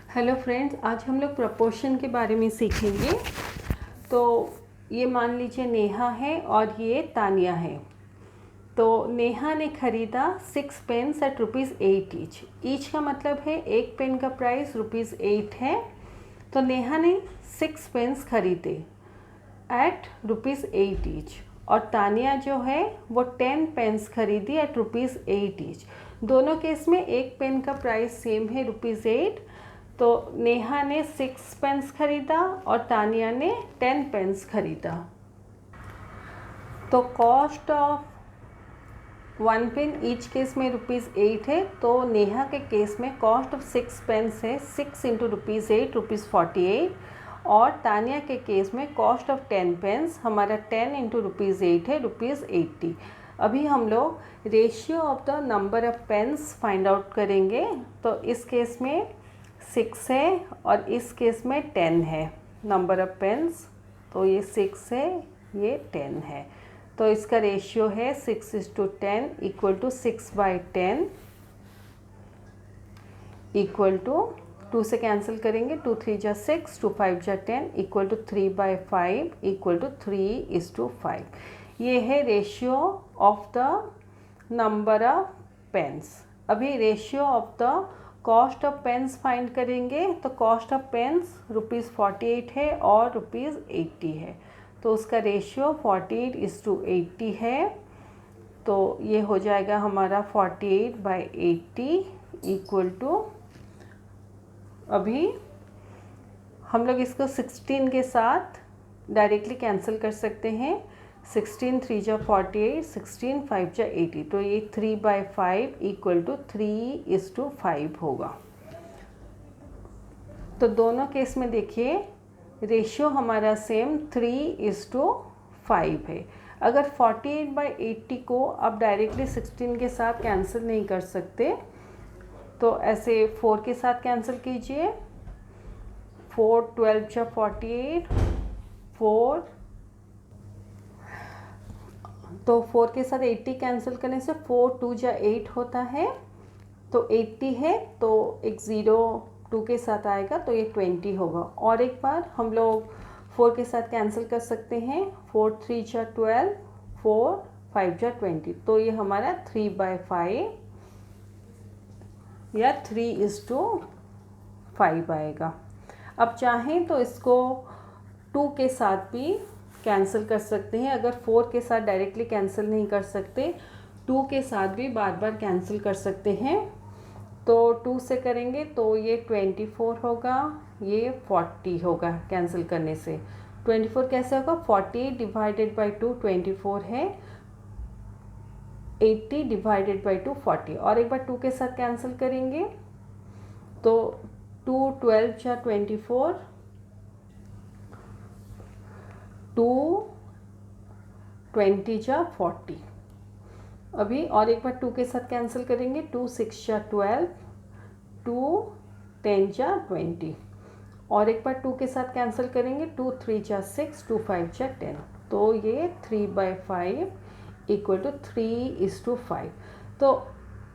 Hello friends, आज हम लोग प्रपोर्शन के बारे में सीखेंगे। तो ये मान लीजिए नेहा है और ये तानिया है। तो नेहा ने ख़रीदा 6 पेन्स एट ₹8 ईच का मतलब है एक पेन का प्राइस ₹8 है। तो नेहा ने 6 पेन्स खरीदे एट ₹8 ईच और तानिया जो है वो 10 पेन्स खरीदी एट ₹8 ईच। दोनों केस में एक पेन का प्राइस सेम है ₹8। तो नेहा ने 6 पेन्स खरीदा और तानिया ने 10 पेन्स खरीदा। तो cost of 1 pen each case में ₹8 है। तो नेहा के केस में कॉस्ट ऑफ 6 पेन्स है 6 इंटू ₹8 ₹48। और तानिया के केस में कॉस्ट ऑफ 10 पेन्स हमारा 10 इंटू ₹8 है ₹80। अभी हम लोग ratio of the number of pens find out करेंगे। तो इस केस में 6 है और इस केस में 10 है नंबर ऑफ पेन्स। तो ये 6 है, ये 10 है। तो इसका रेशियो है 6:10 इक्वल टू 6/10 इक्वल टू 2 से कैंसिल करेंगे, 2 3 जा 6, 2 5 जा 10 इक्वल टू 3/5 इक्वल टू 3:5। ये है ratio of the number of pens. अभी ratio of the cost of pens find करेंगे। तो कॉस्ट ऑफ पेन्स ₹48 है और ₹80 है। तो उसका रेशियो 48:80 है। तो ये हो जाएगा हमारा 48/80 इक्वल टू, अभी हम लोग इसको 16 के साथ डायरेक्टली कैंसिल कर सकते हैं। 16 3 जा 48, 16 5 जा 80। तो ये 3/5 इक्वल टू 3:5 होगा। तो दोनों केस में देखिए रेशियो हमारा सेम 3:5 है। अगर 48/80 को आप डायरेक्टली 16 के साथ कैंसिल नहीं कर सकते तो ऐसे 4 के साथ कैंसिल कीजिए। 4 12 जा 48, 4 तो 4 के साथ 80 कैंसिल करने से 4 2 जा 8 होता है। तो 80 है तो एक 0 2 के साथ आएगा तो ये 20 होगा। और एक बार हम लोग 4 के साथ कैंसिल कर सकते हैं। 4 3 जा 12, 4 5 जा 20। तो ये हमारा 3/5 या 3:5 आएगा। अब चाहें तो इसको 2 के साथ भी कैंसिल कर सकते हैं। अगर 4 के साथ डायरेक्टली कैंसिल नहीं कर सकते, 2 के साथ भी बार बार कैंसिल कर सकते हैं। तो 2 से करेंगे तो ये 24 होगा, ये 40 होगा कैंसिल करने से। 24 कैसे होगा? 48 डिवाइडेड बाई 2 24 है, 80 डिवाइडेड बाई 2 40। और एक बार 2 के साथ कैंसिल करेंगे तो 2 12 जा 24, 2 20 जा 40। अभी और एक बार 2 के साथ कैंसिल करेंगे, 2 6 जा 12, 2 10 जा 20। और एक बार 2 के साथ कैंसिल करेंगे, 2 3 जा 6, 2 5 जा 10। तो ये 3/5 इक्वल टू 3:5। तो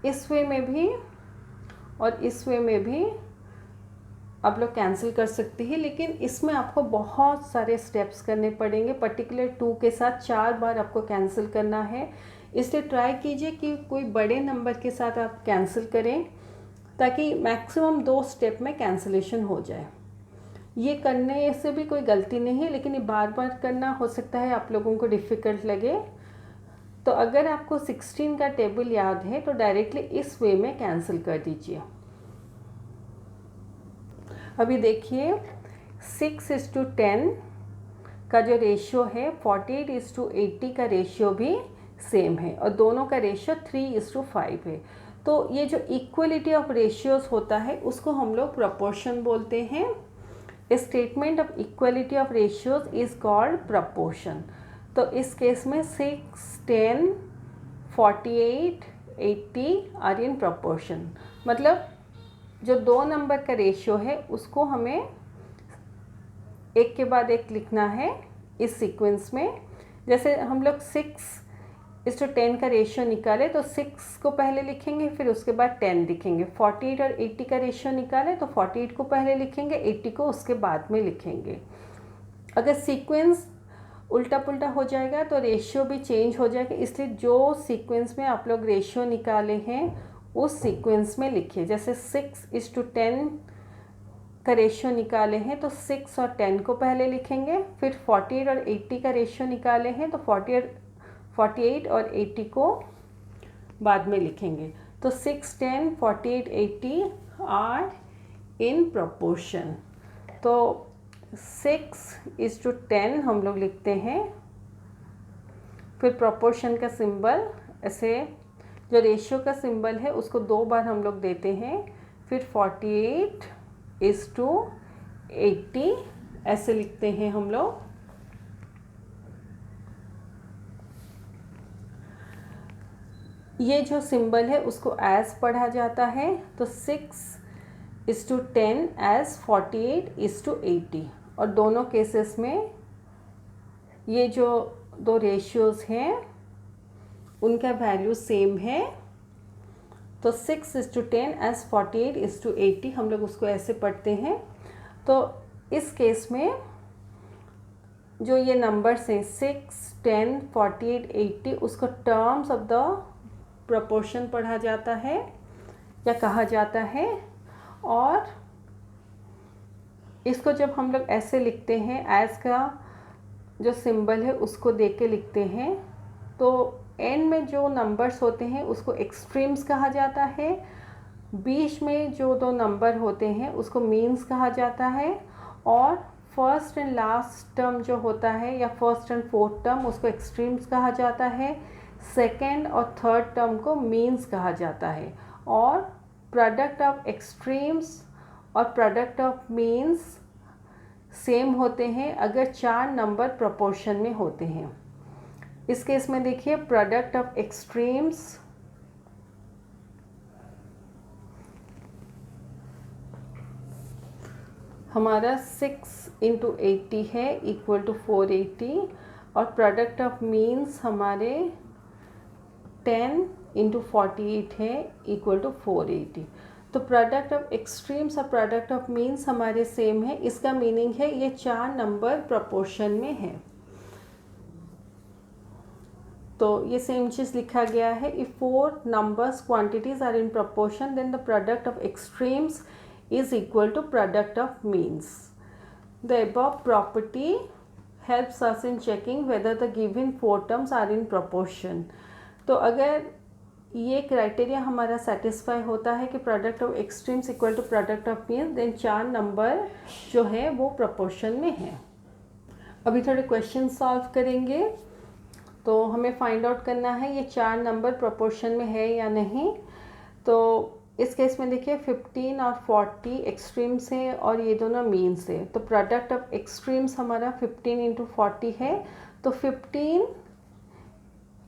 इस वे में भी और इस वे में भी आप लोग कैंसिल कर सकते हैं, लेकिन इसमें आपको बहुत सारे स्टेप्स करने पड़ेंगे। पर्टिकुलर 2 के साथ 4 बार आपको कैंसिल करना है। इसलिए ट्राई कीजिए कि कोई बड़े नंबर के साथ आप कैंसिल करें ताकि मैक्सिमम 2 स्टेप में कैंसिलेशन हो जाए। ये करने से भी कोई गलती नहीं है, लेकिन ये बार बार करना हो सकता है आप लोगों को डिफ़िकल्ट लगे। तो अगर आपको 16 का टेबल याद है तो डायरेक्टली इस वे में कैंसिल कर दीजिए। अभी देखिए 6:10 का जो रेशियो है 48:80 का रेशियो भी सेम है और दोनों का रेशियो 3:5 है। तो ये जो इक्वलिटी ऑफ रेशियोज होता है उसको हम लोग प्रपोर्शन बोलते हैं। Statement of equality of ratios is called proportion. तो इस केस में 6 10 48 80 आर इन प्रपोर्शन। मतलब जो 2 नंबर का रेशियो है उसको हमें एक के बाद एक लिखना है इस सीक्वेंस में। जैसे हम लोग 6 6:10 का रेशियो निकाले तो 6 को पहले लिखेंगे, फिर उसके बाद 10 लिखेंगे। 48 और 80 का रेशियो निकाले तो 48 को पहले लिखेंगे, 80 को उसके बाद में लिखेंगे। अगर सीक्वेंस उल्टा पुल्टा हो जाएगा तो रेशियो भी चेंज हो जाएगा, इसलिए जो सीक्वेंस में आप लोग रेशियो निकाले हैं उस सीक्वेंस में लिखिए। जैसे 6:10 का रेशियो निकाले हैं तो 6 और 10 को पहले लिखेंगे, फिर 48 और 80 का रेशियो निकाले हैं तो 48 और 80 को बाद में लिखेंगे। तो 6, 10, 48, 80 आर इन प्रोपोर्शन। तो 6:10 हम लोग लिखते हैं, फिर प्रोपोर्शन का सिंबल ऐसे, जो रेशियो का सिंबल है उसको 2 बार हम लोग देते हैं, फिर 48:80 ऐसे लिखते हैं हम लोग। ये जो सिंबल है उसको एज पढ़ा जाता है, तो 6:10 एज 48:80, और दोनों केसेस में ये जो दो रेशियोज़ हैं उनका वैल्यू सेम है। तो 6:10 एज 48:80 हम लोग उसको ऐसे पढ़ते हैं। तो इस केस में जो ये नंबर्स हैं 6, 10, 48, 80 उसको टर्म्स ऑफ द प्रोपोर्शन पढ़ा जाता है या कहा जाता है। और इसको जब हम लोग ऐसे लिखते हैं, एज का जो सिंबल है उसको दे के लिखते हैं, तो एंड में जो नंबर्स होते हैं उसको एक्सट्रीम्स कहा जाता है, बीच में जो दो नंबर होते हैं उसको मीन्स कहा जाता है, और फर्स्ट एंड लास्ट टर्म जो होता है या फर्स्ट एंड फोर्थ टर्म उसको एक्सट्रीम्स कहा जाता है, सेकेंड और थर्ड टर्म को मीन्स कहा जाता है। और प्रोडक्ट ऑफ एक्सट्रीम्स और प्रोडक्ट ऑफ मीन्स सेम होते हैं अगर 4 नंबर प्रोपोर्शन में होते हैं। इस केस में देखिए प्रोडक्ट ऑफ एक्सट्रीम्स हमारा 6 × 80 है इक्वल टू 480, और प्रोडक्ट ऑफ मीन्स हमारे 10 × 48 है इक्वल टू 480। तो प्रोडक्ट ऑफ एक्सट्रीम्स और प्रोडक्ट ऑफ मीन्स हमारे सेम है। इसका मीनिंग है ये 4 नंबर प्रोपोर्शन में है। तो ये सेम चीज़ लिखा गया है, if 4 numbers quantities are in proportion then the product of extremes is equal to product of means. The above property helps us in checking whether the given 4 terms are in proportion. तो अगर ये criteria हमारा satisfy होता है कि product of extremes equal to product of means, then 4 number जो है वो प्रोपोर्शन में है। अभी थोड़े क्वेश्चन सॉल्व करेंगे। तो हमें फाइंड आउट करना है ये 4 नंबर प्रोपोर्शन में है या नहीं। तो इस केस में देखिए 15 और 40 एक्सट्रीम्स है और ये दोनों मीन्स है। तो प्रोडक्ट ऑफ एक्सट्रीम्स हमारा 15 × 40 है, तो 15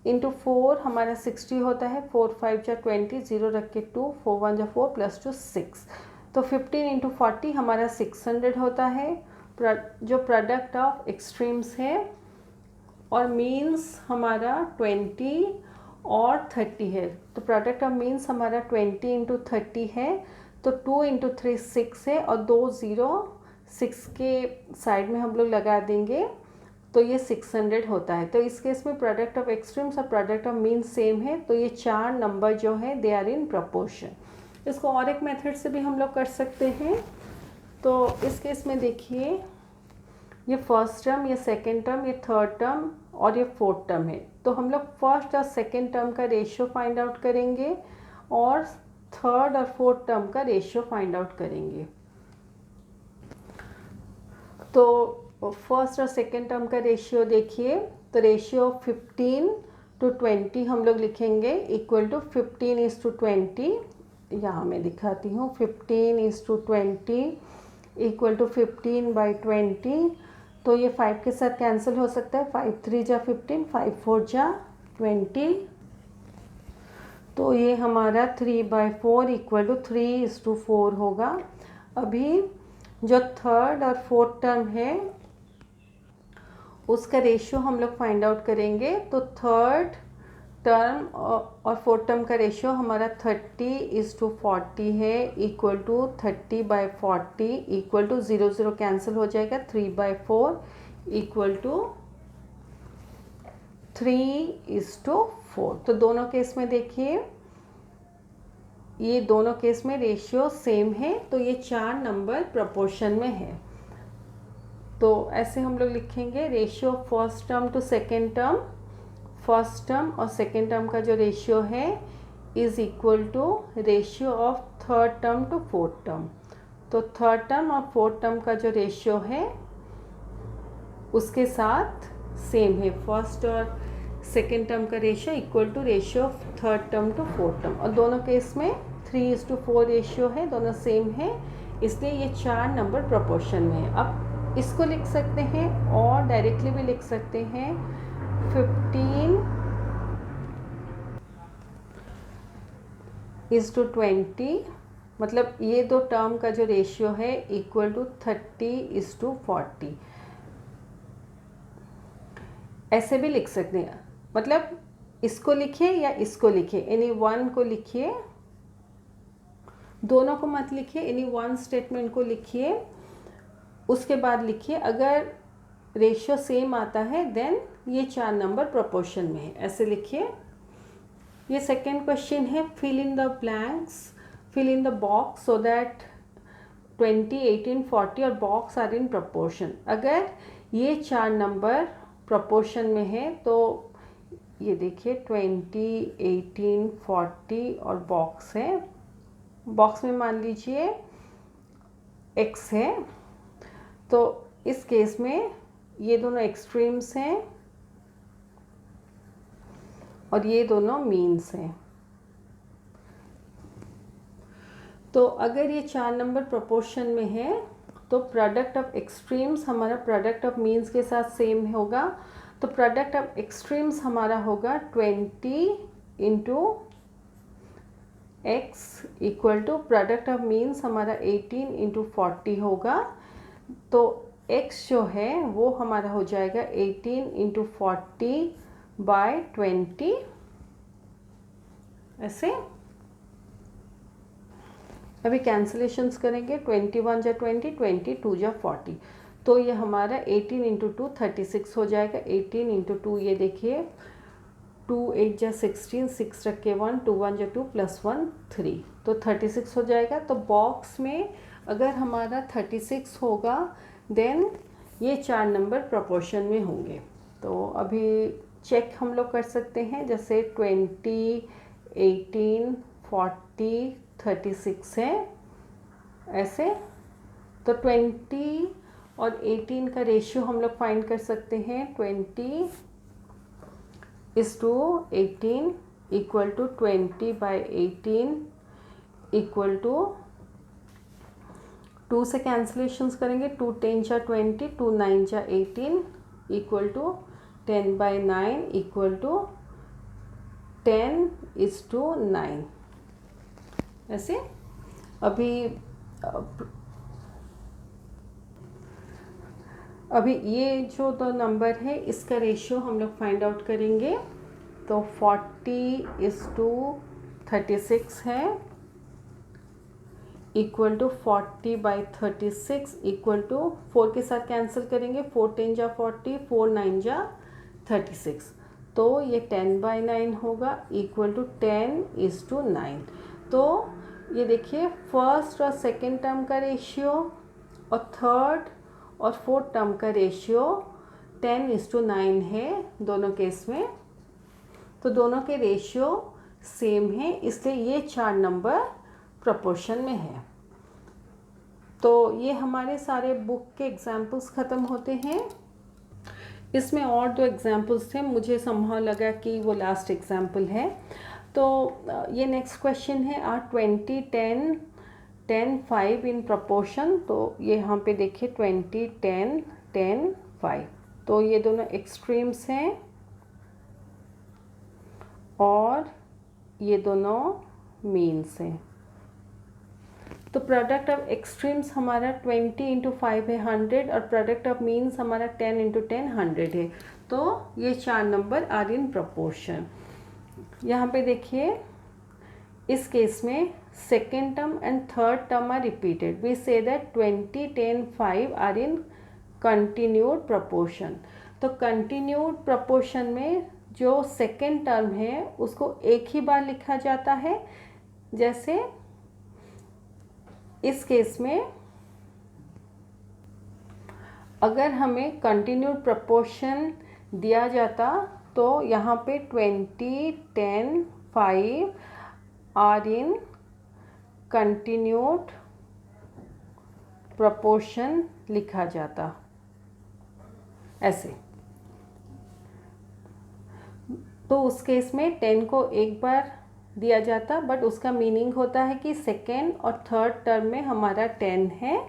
× 4 हमारा 60 होता है, 4 5 जा 20, 0 रख के 2, 4 1 जा 4 + 2 6। तो 15 × 40 हमारा 600 होता है जो प्रोडक्ट ऑफ एक्सट्रीम्स है, और मीन्स हमारा 20 और 30 है। तो प्रोडक्ट ऑफ मीन्स हमारा 20 × 30 है, तो 2 × 3 6 है, और 2 0 6 के साइड में हम लोग लगा देंगे तो ये 600 होता है। तो इस केस में प्रोडक्ट ऑफ एक्सट्रीम्स और प्रोडक्ट ऑफ मीन्स सेम है, तो ये 4 नंबर जो है दे आर इन प्रोपोर्शन। इसको और एक मेथड से भी हम लोग कर सकते हैं। तो इस केस में देखिए ये फर्स्ट टर्म, ये सेकेंड टर्म, ये थर्ड टर्म और ये फोर्थ टर्म है। तो हम लोग फर्स्ट और सेकेंड टर्म का रेशियो फाइंड आउट करेंगे और थर्ड और फोर्थ टर्म का रेशियो फाइंड आउट करेंगे। तो फर्स्ट और सेकेंड टर्म का रेशियो देखिए, तो रेशियो 15 to 20 हम लोग लिखेंगे इक्वल टू 15:20। यहाँ मैं दिखाती हूँ, 15:20 इक्वल टू 15/20। तो ये 5 के साथ कैंसिल हो सकता है, 5 3 जा 15, 5 4 जा 20। तो ये हमारा 3/4 इक्वल टू 3:4 होगा। अभी जो थर्ड और फोर्थ टर्म है उसका रेशियो हम लोग फाइंड आउट करेंगे। तो थर्ड टर्म और फोर्थ टर्म का रेशियो हमारा 30:40 है, equal to 30/40 equal to 0 0 cancel हो जाएगा, 3/4 इक्वल टू 3:4। तो दोनों केस में देखिए ये दोनों केस में रेशियो सेम है, तो ये 4 नंबर प्रोपोर्शन में है। तो ऐसे हम लोग लिखेंगे ratio first term to second term, first term और सेकेंड टर्म का जो रेशियो है is equal to ratio of third term to fourth term. तो थर्ड टर्म और फोर्थ टर्म का जो रेशियो है उसके साथ सेम है, फर्स्ट और सेकेंड टर्म का ratio equal to ratio of third term to fourth term, और दोनों केस में 3:4 रेशियो है, दोनों सेम है, इसलिए ये 4 नंबर प्रोपोर्शन में है। अब इसको लिख सकते हैं और डायरेक्टली भी लिख सकते हैं 15:20, मतलब ये दो टर्म का जो रेशियो है इक्वल टू 30:40। ऐसे भी लिख सकते हैं, मतलब इसको लिखिए या इसको लिखिए, एनी वन को लिखिए, दोनों को मत लिखिए, एनी वन स्टेटमेंट को लिखिए, उसके बाद लिखिए अगर रेशियो सेम आता है देन ये 4 नंबर प्रोपोर्शन में है, ऐसे लिखिए। ये सेकेंड क्वेश्चन है, fill in the blanks, fill in the box so that 20, 18, 40 और बॉक्स आर इन प्रोपोर्शन। अगर ये 4 नंबर प्रोपोर्शन में है तो ये देखिए 20, 18, 40 और बॉक्स है, बॉक्स में मान लीजिए x है, तो इस केस में ये दोनों एक्सट्रीम्स हैं और ये दोनों मीन्स हैं। तो अगर ये 4 नंबर प्रोपोर्शन में है तो प्रोडक्ट ऑफ एक्सट्रीम्स हमारा प्रोडक्ट ऑफ मीन्स के साथ सेम होगा, तो प्रोडक्ट ऑफ एक्सट्रीम्स हमारा होगा 20 into x equal to product of means हमारा 18 इंटू 40 होगा, तो x जो है वो हमारा हो जाएगा 18 इंटू 40/20, ऐसे। अभी कैंसिलेशंस करेंगे, 21 जा 20, 22 जा 40, तो ये हमारा 18 इंटू 2 36 हो जाएगा, 18 इंटू 2 ये देखिए 2 8 जा 16, 6 रख के 1, 2 1 जा 2 प्लस 1 3, तो 36 हो जाएगा। तो बॉक्स में अगर हमारा 36 होगा देन ये 4 नंबर प्रोपोर्शन में होंगे। तो अभी चेक हम लोग कर सकते हैं, जैसे 20, 18, 40, 36 है ऐसे, तो 20 और 18 का रेशियो हम लोग फाइंड कर सकते हैं, 20:18 इक्वल टू 20/18 इक्वल टू 2 से कैंसिलेशंस करेंगे, 2 10 जा 20, 2 9 जा 18 इक्वल टू 10/9 इक्वल टू 10:9, ऐसे। अभी ये जो दो नंबर है इसका रेशियो हम लोग फाइंड आउट करेंगे, तो 40:36 है इक्वल टू 40/36 इक्वल टू 4 के साथ कैंसिल करेंगे, 4 10 जा 40, 4 9 जा 36, तो ये 10/9 होगा इक्वल टू 10:9। तो ये देखिए फर्स्ट और सेकेंड टर्म का रेशियो और थर्ड और फोर्थ टर्म का रेशियो 10:9 है दोनों केस में, तो दोनों के रेशियो सेम है, इसलिए ये 4 नंबर प्रोपोर्शन में है। तो ये हमारे सारे बुक के एग्जाम्पल्स ख़त्म होते हैं। इसमें और 2 एग्जाम्पल्स थे, मुझे समहाउ लगा कि वो लास्ट एग्जाम्पल है। तो ये नेक्स्ट क्वेश्चन है, आर 20, 10, 10, 5 इन प्रोपोर्शन। तो ये यहाँ पे देखिए 20, 10, 10, 5, तो ये दोनों एक्सट्रीम्स हैं और ये दोनों मीन्स हैं। तो प्रोडक्ट ऑफ एक्सट्रीम्स हमारा 20 इंटू 5 है 100 और प्रोडक्ट ऑफ मीन्स हमारा 10 इंटू 10 100 है, तो ये 4 नंबर आर इन प्रोपोर्शन। यहाँ पे देखिए इस केस में second term and third term are repeated, we say that 20, 10, 5 are in continued proportion. तो कंटिन्यूड प्रपोर्शन में जो सेकेंड टर्म है उसको एक ही बार लिखा जाता है। जैसे इस केस में अगर हमें कंटिन्यूड प्रपोर्शन दिया जाता तो यहाँ पे 20, 10, 5 आर इन कंटिन्यूड प्रपोर्शन लिखा जाता ऐसे। तो उस केस में 10 को एक बार दिया जाता, बट उसका मीनिंग होता है कि सेकेंड और थर्ड टर्म में हमारा 10 है।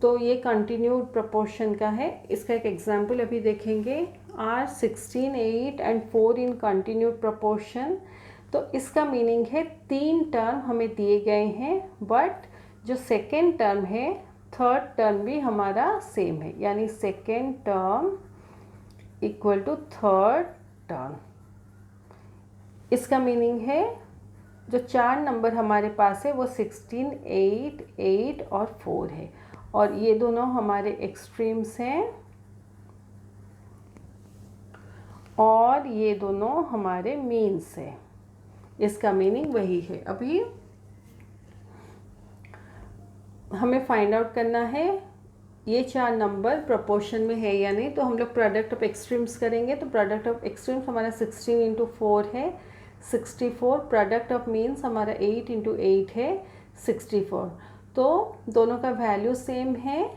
तो ये कंटिन्यूड प्रपोर्शन का है। इसका एक एग्जाम्पल अभी देखेंगे। Are 16, 8 and 4 in continued proportion. तो इसका मीनिंग है 3 टर्म हमें दिए गए हैं, बट जो सेकेंड टर्म है थर्ड टर्म भी हमारा सेम है, यानी second term equal to third term. इसका मीनिंग है जो 4 नंबर हमारे पास है वो 16, 8, 8 और 4 है, और ये दोनों हमारे एक्सट्रीम्स हैं और ये दोनों हमारे मीन्स हैं। इसका मीनिंग वही है। अभी हमें फाइंड आउट करना है ये 4 नंबर प्रोपोर्शन में है या नहीं। तो हम लोग प्रोडक्ट ऑफ एक्सट्रीम्स करेंगे। तो प्रोडक्ट ऑफ एक्सट्रीम्स हमारा 16 इंटू 4 है 64। प्रोडक्ट ऑफ मीन्स हमारा 8 इंटू 8 है 64। तो दोनों का वैल्यू सेम है,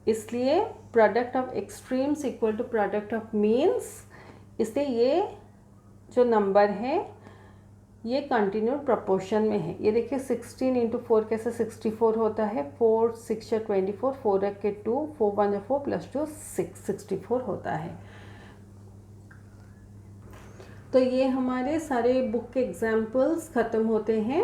इसलिए product of extremes equal to product of means. इसलिए ये जो नंबर है ये कंटिन्यूड प्रपोर्शन में है। ये देखिए 16 इंटू 4 कैसे 64 होता है। 4 6 या 24, 4 रख के 2, 4 1 4 प्लस 2 6, 64 होता है। तो ये हमारे सारे बुक के एग्जाम्पल्स ख़त्म होते हैं।